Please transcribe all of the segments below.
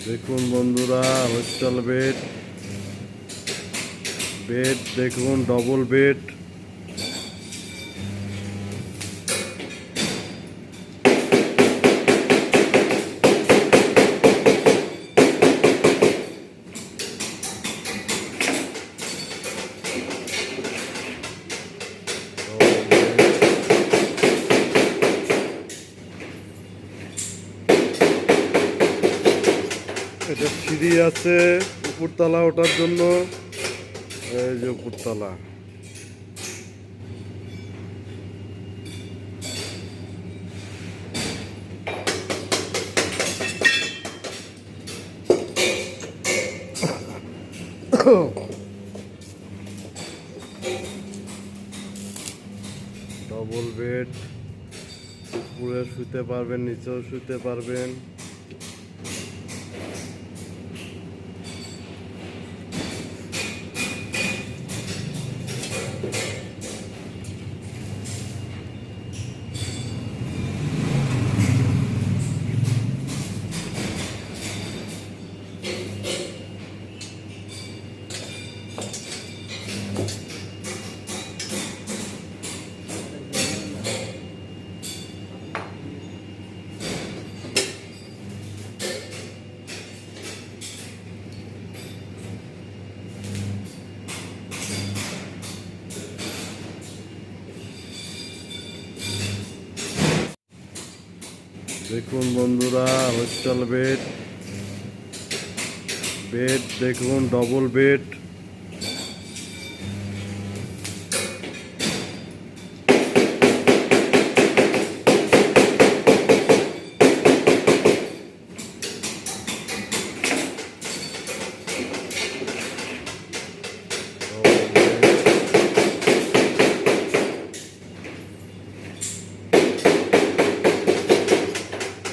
দেখুন বন্ধুরা, hostel bed দেখুন, ডবল বেড। এটা সিঁড়ি আছে উপরতলা ওঠার জন্য। এই যে উপরতলা। ডবল বেড, উপরে শুতে পারবেন, নিচেও শুতে পারবেন। দেখুন বন্ধুরা, হোস্টেল বেড দেখুন, ডবল বেড।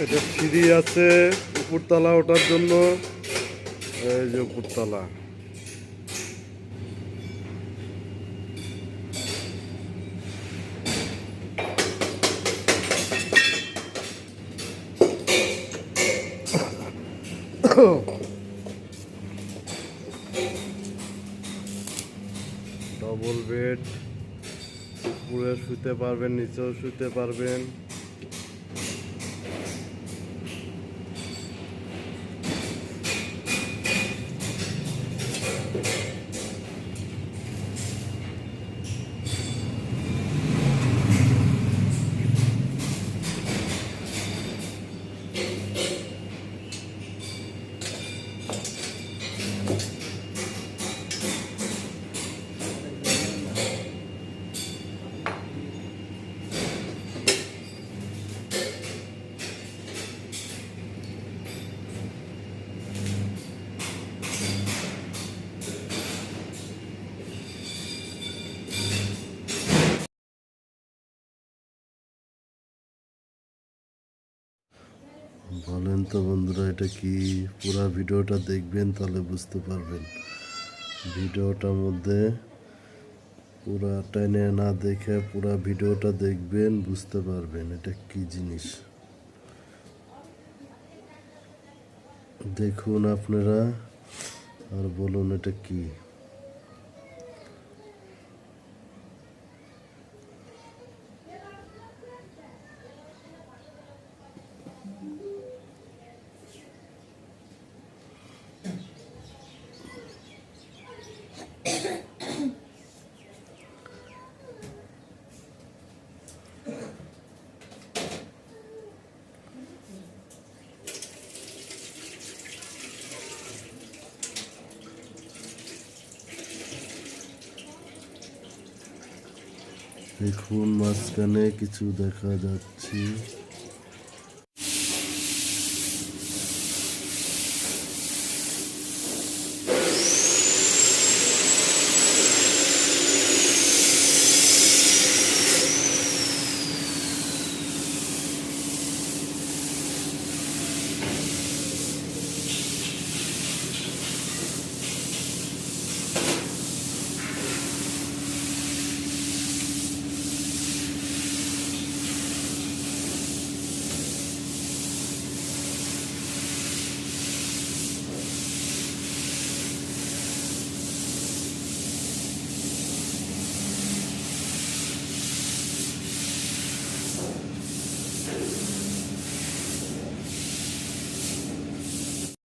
এটা সিঁড়ি আছে উপরতলা ওঠার জন্য। এই যে উপরতলা। ডবল বেড, উপরে শুতে পারবেন, নিচেও শুতে পারবেন। বলেন তো বন্ধুরা, এটা কি? পুরা ভিডিওটা দেখবেন, তাহলে বুঝতে পারবেন। ভিডিওটার মধ্যে পুরা টেনে না দেখে পুরা ভিডিওটা দেখবেন, বুঝতে পারবেন এটা কি জিনিস। দেখুন আপনারা আর বলুন এটা কি। দেখুন মাঝখানে কিছু দেখা যাচ্ছে।